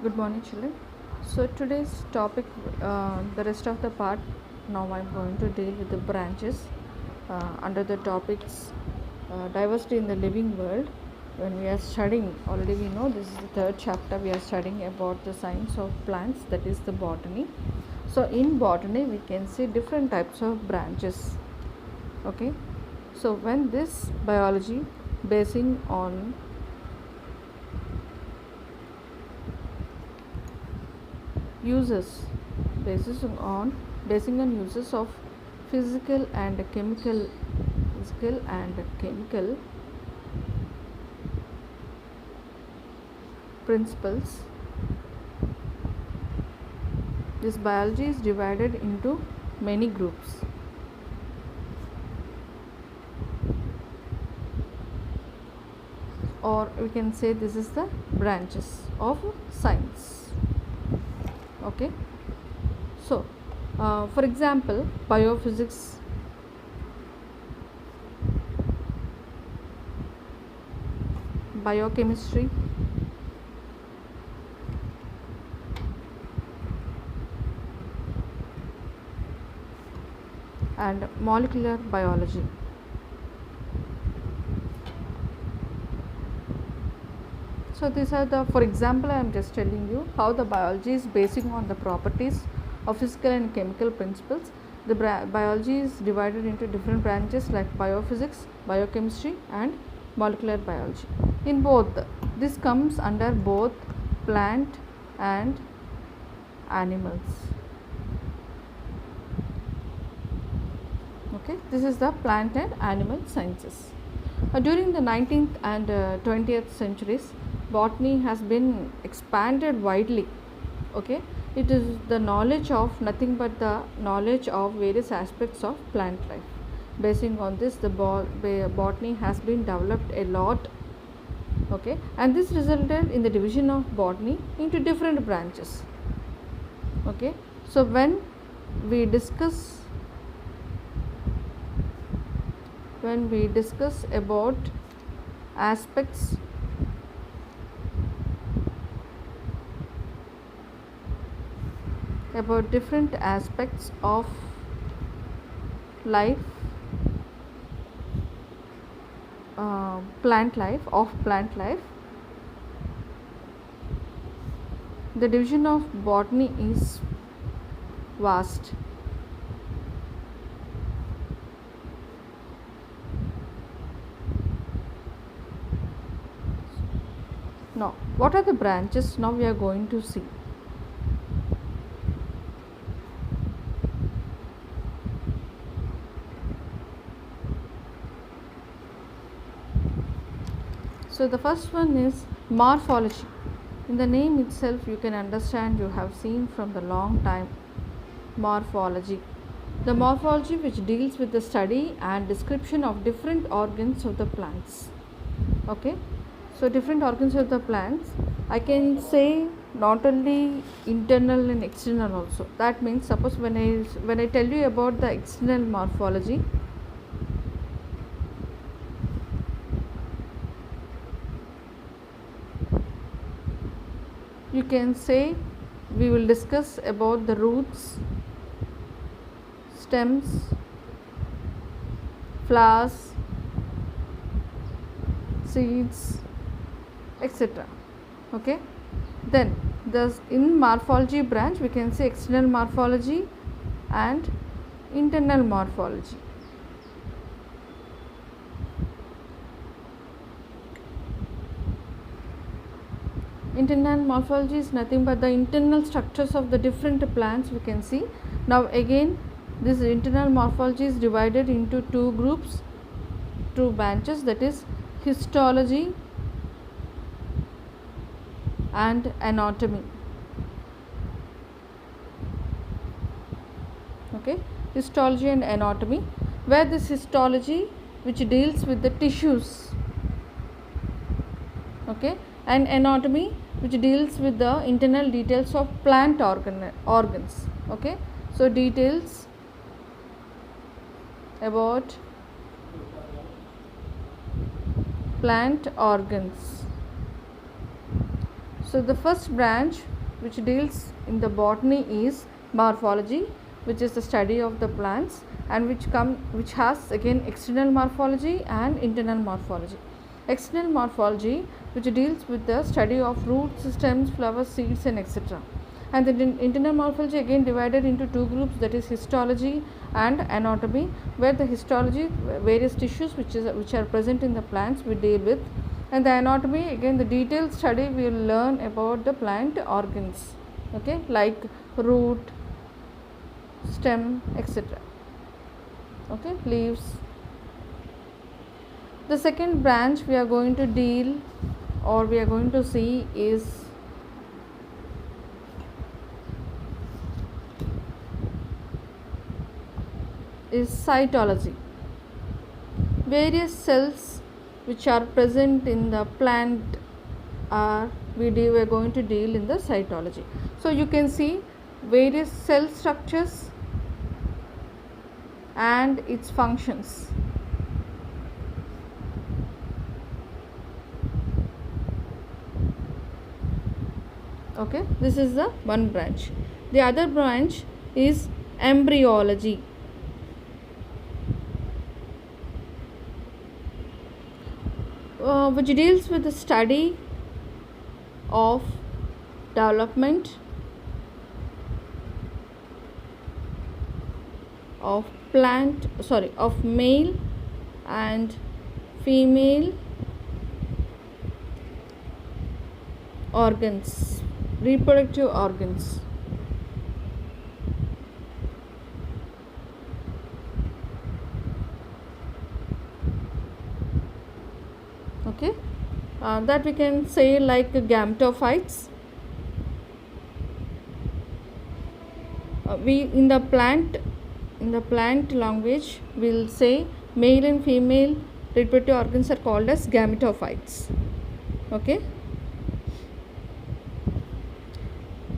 Good morning, children. So today's topic, the rest of the part, now I'm going to deal with the branches under the topics diversity in the living world. When we are studying, already we know this is the third chapter. We are studying about the science of plants, that is the botany. So in botany, we can see different types of branches. Okay. So when this biology basing on uses basing on uses of physical and chemical principles. This biology is divided into many groups. Or we can say this is the branches of science. Okay. So for example, biophysics, biochemistry, and molecular biology. So these are the, for example, I am just telling you how the biology is basing on the properties of physical and chemical principles. The biology is divided into different branches like biophysics, biochemistry and molecular biology. In both, this comes under both plant and animals. Okay, this is the plant and animal sciences. During the 19th and 20th centuries, botany has been expanded widely. Okay, it is the knowledge of nothing but the knowledge of various aspects of plant life. Basing on this, the botany has been developed a lot. Okay, and this resulted in the division of botany into different branches. Okay, so when we discuss about aspects about different aspects of life, plant life, the division of botany is vast. Now, what are the branches? Now we are going to see. So the first one is morphology. In the name itself, you can understand, you have seen from the long time, morphology. The morphology which deals with the study and description of different organs of the plants. Okay, so different organs of the plants, I can say not only internal and external also. That means, suppose when I tell you about the external morphology, you can say we will discuss about the roots, stems, flowers, seeds, etc. Okay, then thus in morphology branch we can say external morphology and internal morphology. Internal morphology is nothing but the internal structures of the different plants we can see. Now again, this internal morphology is divided into two groups, two branches, that is histology and anatomy. Okay, histology and anatomy, where this histology which deals with the tissues, okay, and anatomy which deals with the internal details of plant organs. Okay, so details about plant organs. So the first branch which deals in the botany is morphology, which is the study of the plants, and which has again external morphology and internal morphology. External morphology, which deals with the study of roots, stems, flowers, seeds, and etc. And the internal morphology again divided into two groups, that is histology and anatomy, where the histology, various tissues which are present in the plants, we deal with, and the anatomy, again the detailed study we will learn about the plant organs, okay, like root, stem, etc. Okay, leaves. The second branch we are going to deal, or we are going to see, is cytology. Various cells which are present in the plant are we are going to deal in the cytology. So you can see various cell structures and its functions. Okay, this is the one branch. The other branch is embryology. Which deals with the study of development of of male and female organs, reproductive organs. Okay, that we can say like gametophytes. We in the plant language will say male and female reproductive organs are called as gametophytes. Okay,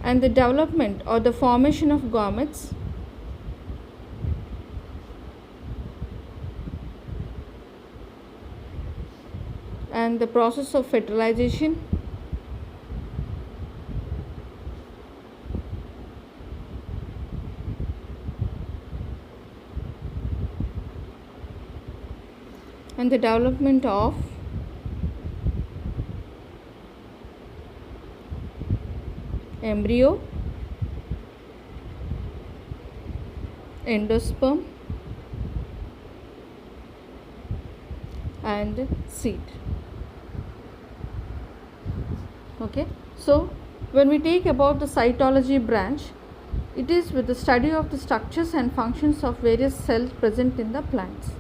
and the development or the formation of gametes and the process of fertilization and the development of embryo, endosperm and seed. Okay, so when we take about the cytology branch, it is with the study of the structures and functions of various cells present in the plants.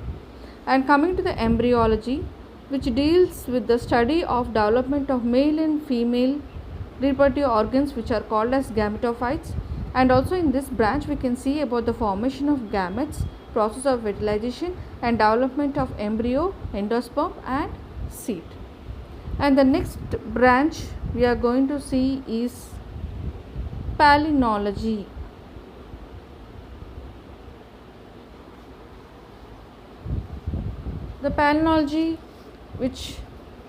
And coming to the embryology, which deals with the study of development of male and female reproductive organs, which are called as gametophytes. And also in this branch we can see about the formation of gametes, process of fertilization and development of embryo, endosperm and seed. And the next branch we are going to see is palynology. The palynology, which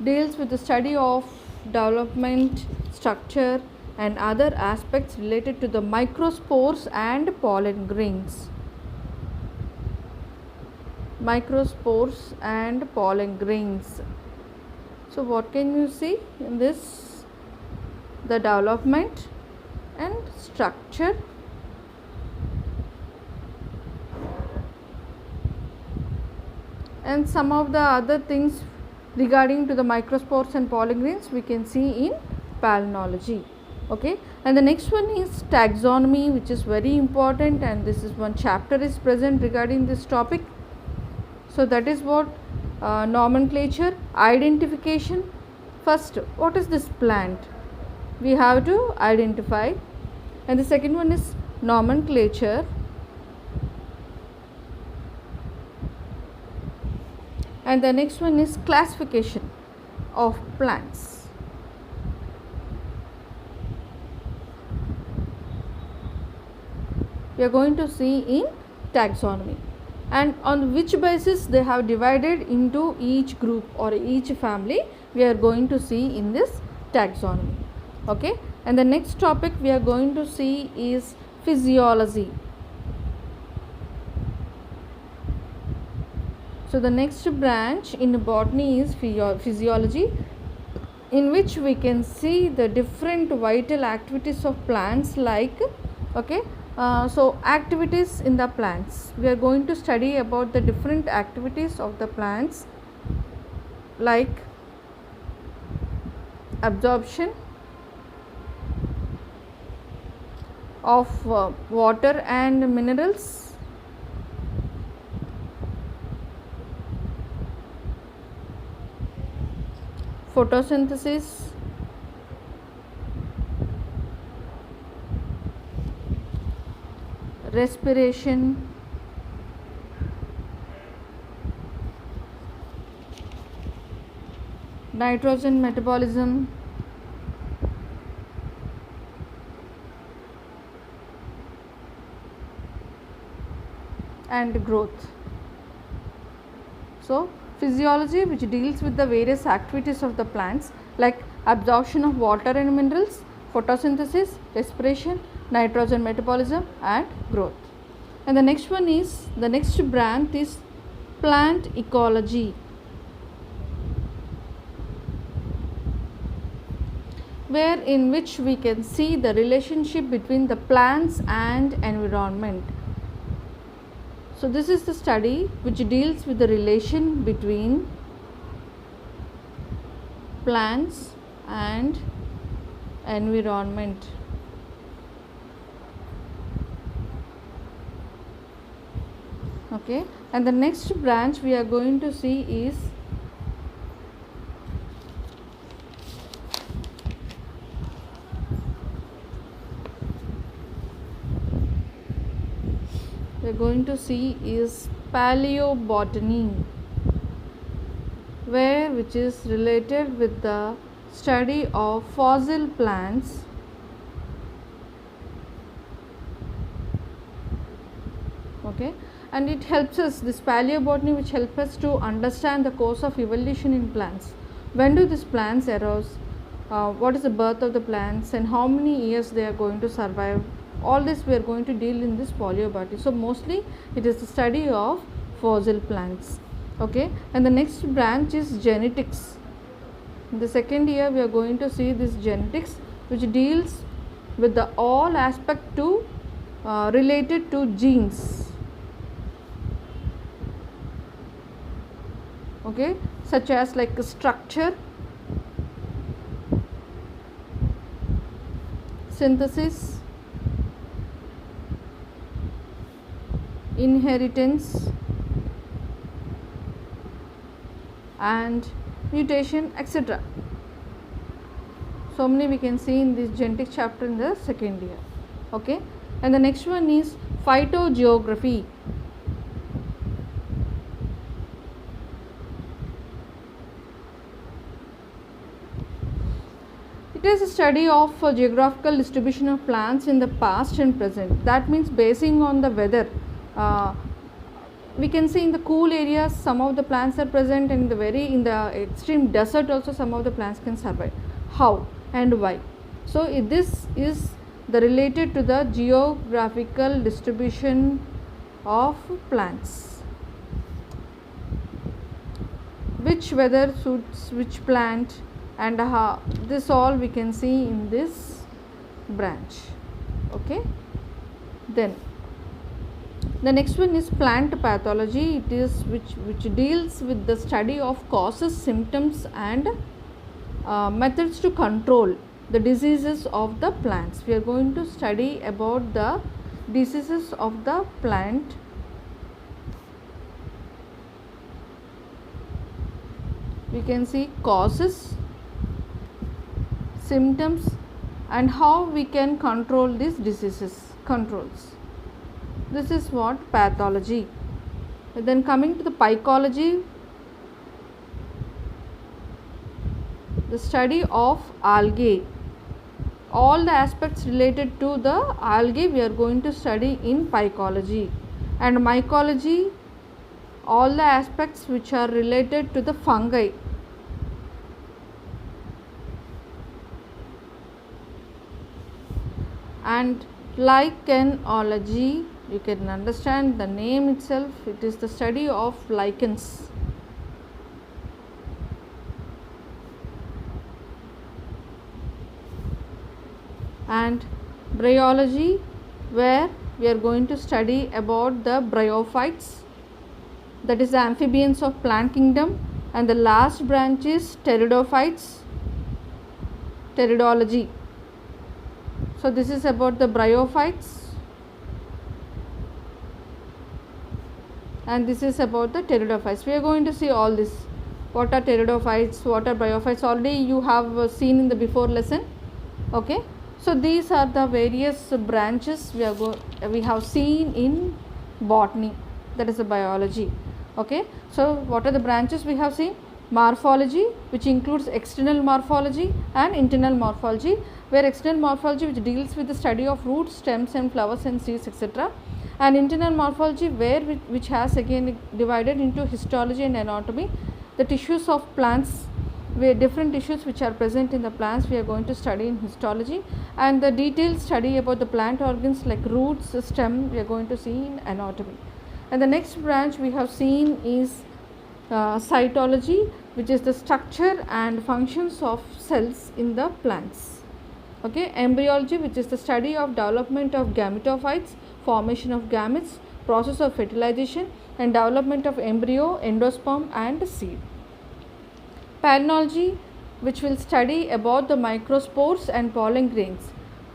deals with the study of development, structure and other aspects related to the microspores and pollen grains. Microspores and pollen grains. So what can you see in this? The development and structure and some of the other things regarding to the microspores and pollen grains we can see in palynology. Okay, and the next one is taxonomy, which is very important, and this is one chapter is present regarding this topic. So that is what nomenclature, identification. First, what is this plant? We have to identify, and the second one is nomenclature, and the next one is classification of plants. We are going to see in taxonomy, and on which basis they have divided into each group or each family we are going to see in this taxonomy. Okay, and the next topic we are going to see is physiology. So the next branch in botany is physiology, in which we can see the different vital activities of plants, like, okay, so activities in the plants. We are going to study about the different activities of the plants, like absorption of water and minerals, photosynthesis, respiration, nitrogen metabolism, and growth. So physiology, which deals with the various activities of the plants, like absorption of water and minerals, photosynthesis, respiration, nitrogen metabolism, and growth. And the next one is, the next branch is plant ecology, where in which we can see the relationship between the plants and environment. So this is the study which deals with the relation between plants and environment. Okay, and the next branch we are going to see is paleobotany, which is related with the study of fossil plants, okay, and it helps us, this paleobotany, which helps us to understand the course of evolution in plants. When do these plants arose, what is the birth of the plants, and how many years they are going to survive. All this we are going to deal in this paleobotany. So mostly it is the study of fossil plants. Okay, and the next branch is genetics. In the second year we are going to see this genetics, which deals with the all aspect to related to genes. Okay, such as like structure, synthesis, inheritance, and mutation, etc. So many we can see in this genetic chapter in the second year. Okay, and the next one is phytogeography. It is a study of geographical distribution of plants in the past and present. That means basing on the weather. We can see in the cool areas some of the plants are present, and in the extreme desert also some of the plants can survive. How and why? So this is the related to the geographical distribution of plants. Which weather suits which plant, and how, this all we can see in this branch. Okay, then the next one is plant pathology. It is which deals with the study of causes, symptoms, and methods to control the diseases of the plants. We are going to study about the diseases of the plant. We can see causes, symptoms, and how we can control these diseases. Controls. This is what pathology. And then coming to the pycology, the study of algae. All the aspects related to the algae we are going to study in pycology. And mycology, all the aspects which are related to the fungi. And lichenology, you can understand the name itself, it is the study of lichens. And bryology, where we are going to study about the bryophytes, that is the amphibians of plant kingdom. And the last branch is pteridophytes, pteridology. So this is about the bryophytes, and this is about the pteridophytes. We are going to see all this. What are pteridophytes, what are bryophytes, already you have seen in the before lesson. Okay, so these are the various branches we have seen in botany, that is the biology. Okay, so what are the branches we have seen? Morphology, which includes external morphology and internal morphology, where external morphology which deals with the study of roots, stems and flowers and seeds, etc. And internal morphology, which has again divided into histology and anatomy, the tissues of plants, where different tissues which are present in the plants we are going to study in histology, and the detailed study about the plant organs like roots, stem, we are going to see in anatomy. And the next branch we have seen is cytology, which is the structure and functions of cells in the plants. Okay, embryology, which is the study of development of gametophytes, formation of gametes, process of fertilization and development of embryo, endosperm and seed. Palynology, which will study about the microspores and pollen grains.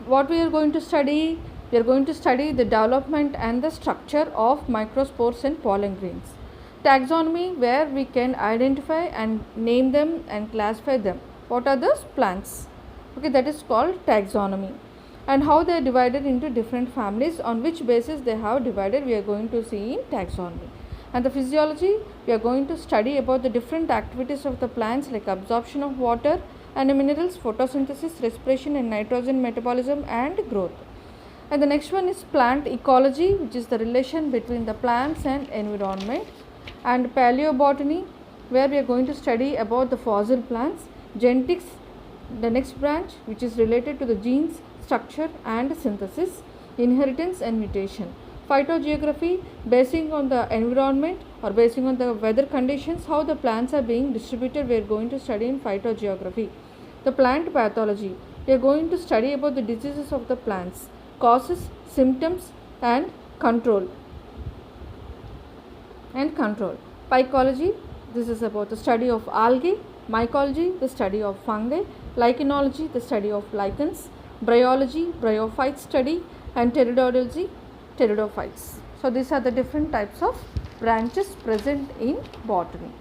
What we are going to study? We are going to study the development and the structure of microspores and pollen grains. Taxonomy, where we can identify and name them and classify them. What are those plants? Okay, that is called taxonomy. And how they are divided into different families, on which basis they have divided, we are going to see in taxonomy. And the physiology, we are going to study about the different activities of the plants like absorption of water and minerals, photosynthesis, respiration and nitrogen metabolism and growth. And the next one is plant ecology, which is the relation between the plants and environment. And paleobotany, where we are going to study about the fossil plants. Genetics, the next branch, which is related to the genes, structure and synthesis, inheritance and mutation. Phytogeography, basing on the environment or basing on the weather conditions, how the plants are being distributed, we are going to study in phytogeography. The plant pathology, we are going to study about the diseases of the plants, causes, symptoms and control. Pycology, this is about the study of algae. Mycology, the study of fungi. Lichenology, the study of lichens. Bryology, bryophyte study. And pteridology, pteridophytes. So these are the different types of branches present in botany.